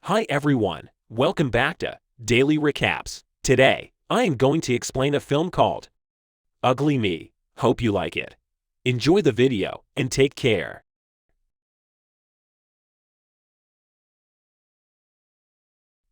Hi everyone, welcome back to Daily Recaps. Today, I am going to explain a film called Ugly Me. Hope you like it. Enjoy the video and take care.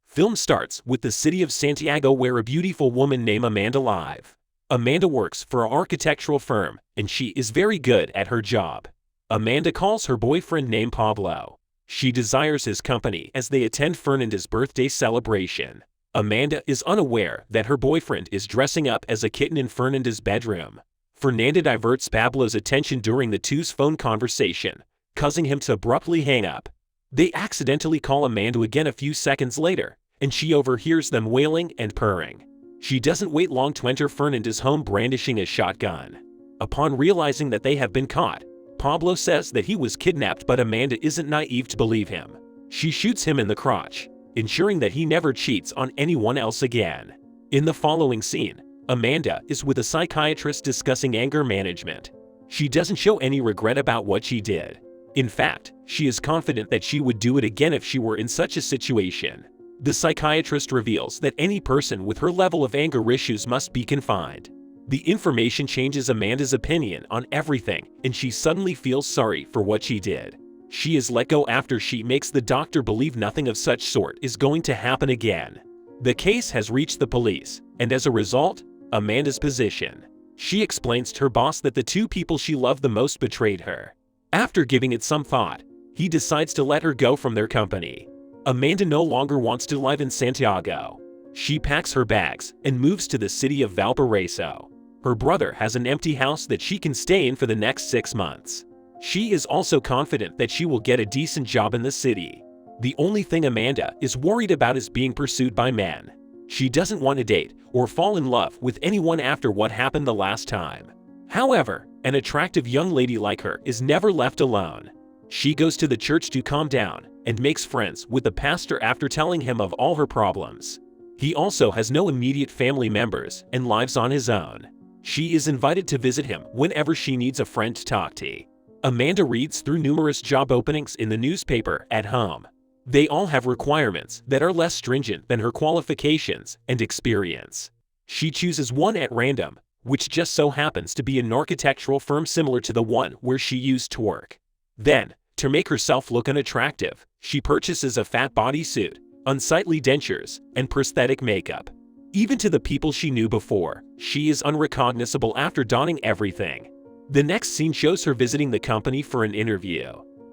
Film starts with the city of Santiago where a beautiful woman named Amanda lives. Amanda works for an architectural firm and she is very good at her job. Amanda calls her boyfriend named Pablo. She desires his company as they attend Fernanda's birthday celebration. Amanda is unaware that her boyfriend is dressing up as a kitten in Fernanda's bedroom. Fernanda diverts Pablo's attention during the two's phone conversation, causing him to abruptly hang up. They accidentally call Amanda again a few seconds later, and she overhears them wailing and purring. She doesn't wait long to enter Fernanda's home brandishing a shotgun. Upon realizing that they have been caught, Pablo says that he was kidnapped, but Amanda isn't naive to believe him. She shoots him in the crotch, ensuring that he never cheats on anyone else again. In the following scene, Amanda is with a psychiatrist discussing anger management. She doesn't show any regret about what she did. In fact, she is confident that she would do it again if she were in such a situation. The psychiatrist reveals that any person with her level of anger issues must be confined. The information changes Amanda's opinion on everything, and she suddenly feels sorry for what she did. She is let go after she makes the doctor believe nothing of such sort is going to happen again. The case has reached the police, and as a result, Amanda's position. She explains to her boss that the two people she loved the most betrayed her. After giving it some thought, he decides to let her go from their company. Amanda no longer wants to live in Santiago. She packs her bags and moves to the city of Valparaiso. Her brother has an empty house that she can stay in for the next 6 months. She is also confident that she will get a decent job in the city. The only thing Amanda is worried about is being pursued by men. She doesn't want to date or fall in love with anyone after what happened the last time. However, an attractive young lady like her is never left alone. She goes to the church to calm down and makes friends with the pastor after telling him of all her problems. He also has no immediate family members and lives on his own. She is invited to visit him whenever she needs a friend to talk to. Amanda reads through numerous job openings in the newspaper at home. They all have requirements that are less stringent than her qualifications and experience. She chooses one at random, which just so happens to be an architectural firm similar to the one where she used to work. Then, to make herself look unattractive, she purchases a fat bodysuit, unsightly dentures, and prosthetic makeup. Even to the people she knew before, she is unrecognizable after donning everything. The next scene shows her visiting the company for an interview.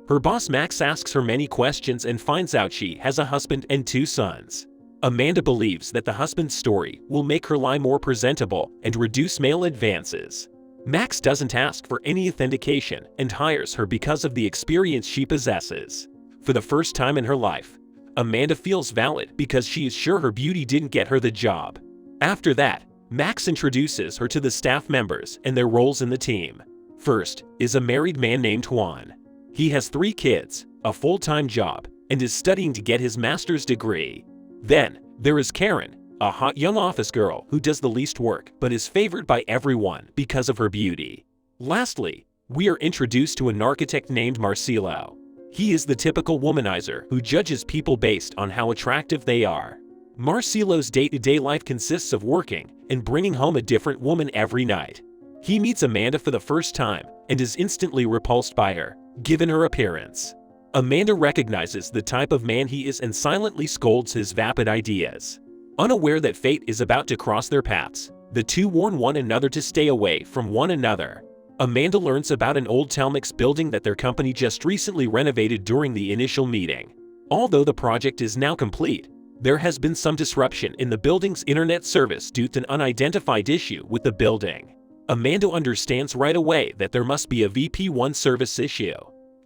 Her boss Max asks her many questions and finds out she has a husband and 2 sons. Amanda believes that the husband's story will make her lie more presentable and reduce male advances. Max doesn't ask for any authentication and hires her because of the experience she possesses. For the first time in her life, Amanda feels valid because she is sure her beauty didn't get her the job. After that, Max introduces her to the staff members and their roles in the team. First is a married man named Juan. He has 3 kids, a full-time job, and is studying to get his master's degree. Then, there is Karen, a hot young office girl who does the least work but is favored by everyone because of her beauty. Lastly, we are introduced to an architect named Marcelo. He is the typical womanizer who judges people based on how attractive they are. Marcelo's day-to-day life consists of working and bringing home a different woman every night. He meets Amanda for the first time and is instantly repulsed by her, given her appearance. Amanda recognizes the type of man he is and silently scolds his vapid ideas. Unaware that fate is about to cross their paths, the two warn one another to stay away from one another. Amanda learns about an old Telmex building that their company just recently renovated during the initial meeting. Although the project is now complete, there has been some disruption in the building's internet service due to an unidentified issue with the building. Amanda understands right away that there must be a VP1 service issue.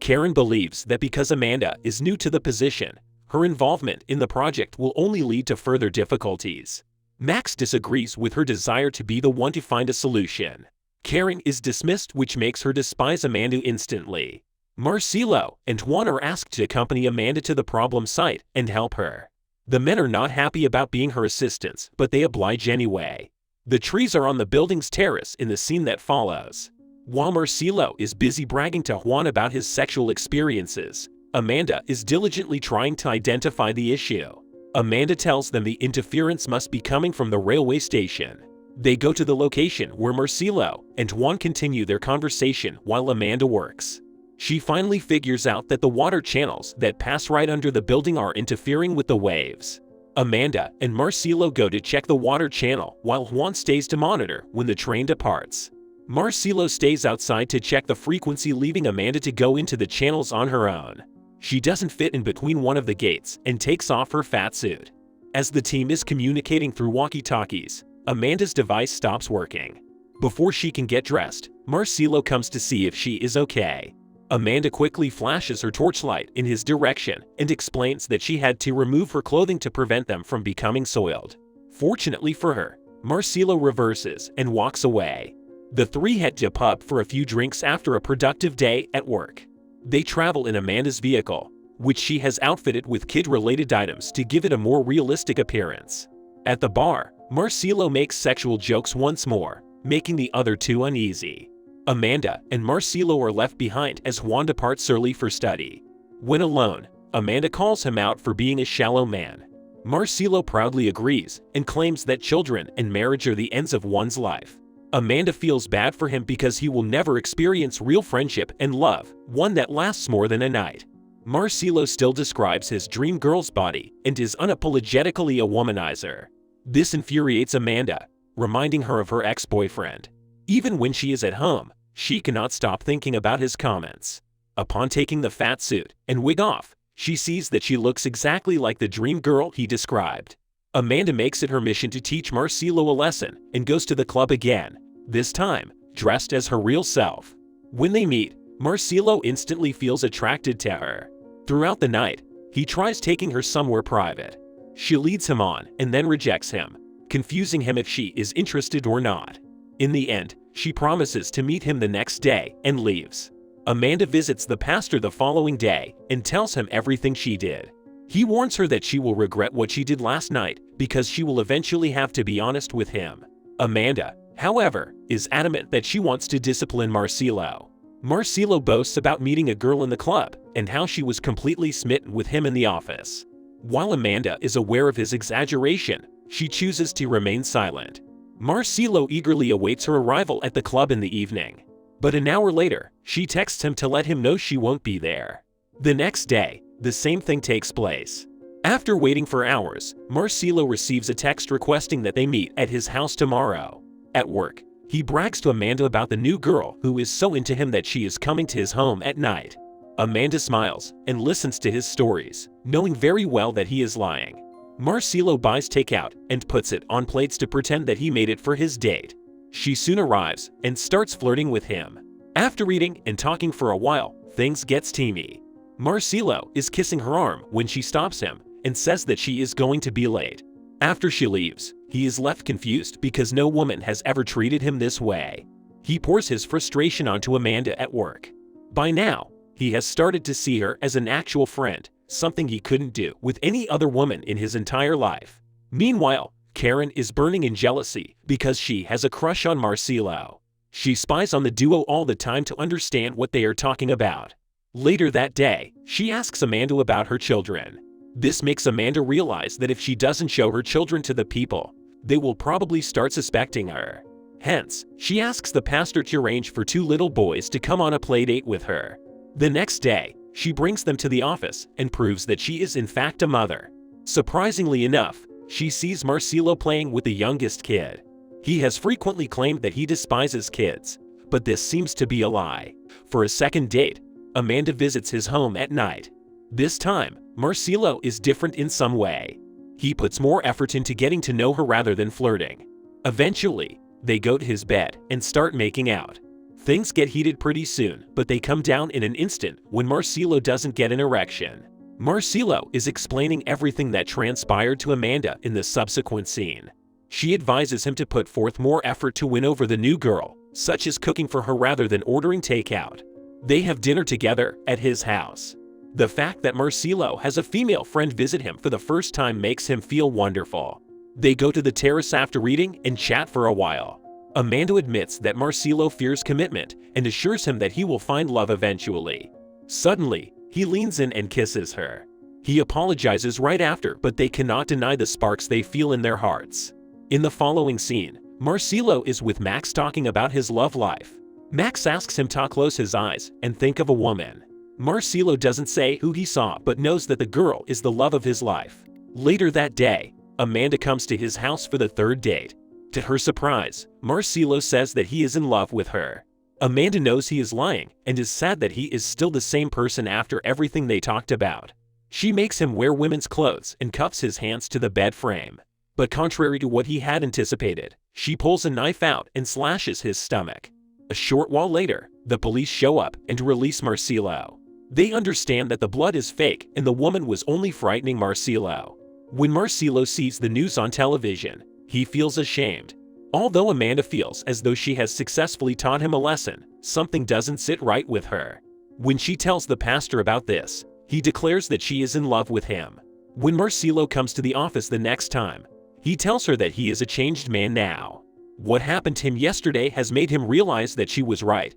Karen believes that because Amanda is new to the position, her involvement in the project will only lead to further difficulties. Max disagrees with her desire to be the one to find a solution. Karen is dismissed, which makes her despise Amanda instantly. Marcelo and Juan are asked to accompany Amanda to the problem site and help her. The men are not happy about being her assistants, but they oblige anyway. The trees are on the building's terrace in the scene that follows. While Marcelo is busy bragging to Juan about his sexual experiences, Amanda is diligently trying to identify the issue. Amanda tells them the interference must be coming from the railway station. They go to the location where Marcelo and Juan continue their conversation while Amanda works. She finally figures out that the water channels that pass right under the building are interfering with the waves. Amanda and Marcelo go to check the water channel while Juan stays to monitor when the train departs. Marcelo stays outside to check the frequency, leaving Amanda to go into the channels on her own. She doesn't fit in between one of the gates and takes off her fat suit. As the team is communicating through walkie-talkies, Amanda's device stops working. Before she can get dressed, Marcelo comes to see if she is okay. Amanda quickly flashes her torchlight in his direction and explains that she had to remove her clothing to prevent them from becoming soiled. Fortunately for her, Marcelo reverses and walks away. The three head to a pub for a few drinks after a productive day at work. They travel in Amanda's vehicle, which she has outfitted with kid-related items to give it a more realistic appearance. At the bar, Marcelo makes sexual jokes once more, making the other two uneasy. Amanda and Marcelo are left behind as Juan departs early for study. When alone, Amanda calls him out for being a shallow man. Marcelo proudly agrees and claims that children and marriage are the ends of one's life. Amanda feels bad for him because he will never experience real friendship and love, one that lasts more than a night. Marcelo still describes his dream girl's body and is unapologetically a womanizer. This infuriates Amanda, reminding her of her ex-boyfriend. Even when she is at home, she cannot stop thinking about his comments. Upon taking the fat suit and wig off, she sees that she looks exactly like the dream girl he described. Amanda makes it her mission to teach Marcelo a lesson and goes to the club again, this time dressed as her real self. When they meet, Marcelo instantly feels attracted to her. Throughout the night, he tries taking her somewhere private. She leads him on and then rejects him, confusing him if she is interested or not. In the end, she promises to meet him the next day and leaves. Amanda visits the pastor the following day and tells him everything she did. He warns her that she will regret what she did last night because she will eventually have to be honest with him. Amanda, however, is adamant that she wants to discipline Marcelo. Marcelo boasts about meeting a girl in the club and how she was completely smitten with him in the office. While Amanda is aware of his exaggeration, she chooses to remain silent. Marcelo eagerly awaits her arrival at the club in the evening. But an hour later, she texts him to let him know she won't be there. The next day, the same thing takes place. After waiting for hours, Marcelo receives a text requesting that they meet at his house tomorrow. At work, he brags to Amanda about the new girl who is so into him that she is coming to his home at night. Amanda smiles and listens to his stories, knowing very well that he is lying. Marcelo buys takeout and puts it on plates to pretend that he made it for his date. She soon arrives and starts flirting with him. After eating and talking for a while, things get steamy. Marcelo is kissing her arm when she stops him and says that she is going to be late. After she leaves, he is left confused because no woman has ever treated him this way. He pours his frustration onto Amanda at work. By now, he has started to see her as an actual friend, something he couldn't do with any other woman in his entire life. Meanwhile, Karen is burning in jealousy because she has a crush on Marcelo. She spies on the duo all the time to understand what they are talking about. Later that day, she asks Amanda about her children. This makes Amanda realize that if she doesn't show her children to the people, they will probably start suspecting her. Hence, she asks the pastor to arrange for 2 little boys to come on a playdate with her. The next day, she brings them to the office and proves that she is in fact a mother. Surprisingly enough, she sees Marcelo playing with the youngest kid. He has frequently claimed that he despises kids, but this seems to be a lie. For a second date, Amanda visits his home at night. This time, Marcelo is different in some way. He puts more effort into getting to know her rather than flirting. Eventually, they go to his bed and start making out. Things get heated pretty soon, but they come down in an instant when Marcelo doesn't get an erection. Marcelo is explaining everything that transpired to Amanda in the subsequent scene. She advises him to put forth more effort to win over the new girl, such as cooking for her rather than ordering takeout. They have dinner together at his house. The fact that Marcelo has a female friend visit him for the first time makes him feel wonderful. They go to the terrace after eating and chat for a while. Amanda admits that Marcelo fears commitment and assures him that he will find love eventually. Suddenly, He leans in and kisses her. He apologizes right after, but they cannot deny the sparks they feel in their hearts. In the following scene, Marcelo is with Max talking about his love life. Max asks him to close his eyes and think of a woman. Marcelo doesn't say who he saw but knows that the girl is the love of his life. Later that day, Amanda comes to his house for the third date. To her surprise, Marcelo says that he is in love with her. Amanda knows he is lying and is sad that he is still the same person after everything they talked about. She makes him wear women's clothes and cuffs his hands to the bed frame. But contrary to what he had anticipated, she pulls a knife out and slashes his stomach. A short while later, the police show up and release Marcelo. They understand that the blood is fake and the woman was only frightening Marcelo. When Marcelo sees the news on television, he feels ashamed. Although Amanda feels as though she has successfully taught him a lesson, something doesn't sit right with her. When she tells the pastor about this, he declares that she is in love with him. When Marcelo comes to the office the next time, he tells her that he is a changed man now. What happened to him yesterday has made him realize that she was right.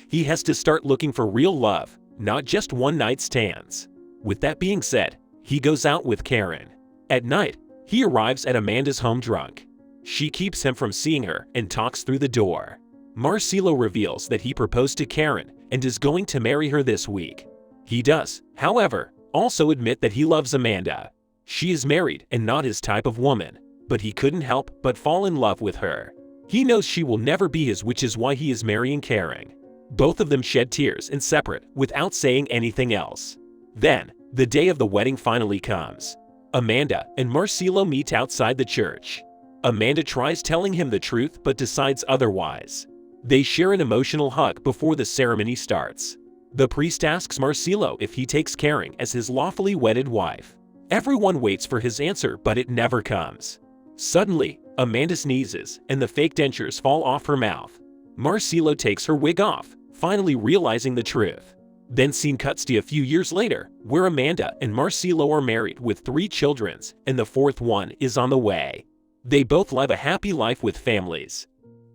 He has to start looking for real love, not just one-night stands. With that being said, he goes out with Karen. At night, he arrives at Amanda's home drunk. She keeps him from seeing her and talks through the door. Marcelo reveals that he proposed to Karen and is going to marry her this week. He does, however, also admit that he loves Amanda. She is married and not his type of woman, but he couldn't help but fall in love with her. He knows she will never be his, which is why he is marrying Karen. Both of them shed tears in separate without saying anything else. Then, the day of the wedding finally comes. Amanda and Marcelo meet outside the church. Amanda tries telling him the truth but decides otherwise. They share an emotional hug before the ceremony starts. The priest asks Marcelo if he takes Karen as his lawfully wedded wife. Everyone waits for his answer, but it never comes. Suddenly, Amanda sneezes and the fake dentures fall off her mouth. Marcelo takes her wig off, finally realizing the truth. Then scene cuts to a few years later, where Amanda and Marcelo are married with 3 children, and the 4th one is on the way. They both live a happy life with families.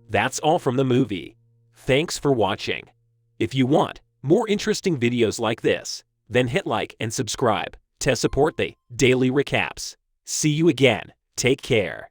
That's all from the movie. Thanks for watching. If you want more interesting videos like this, then hit like and subscribe to support the daily recaps. See you again. Take care.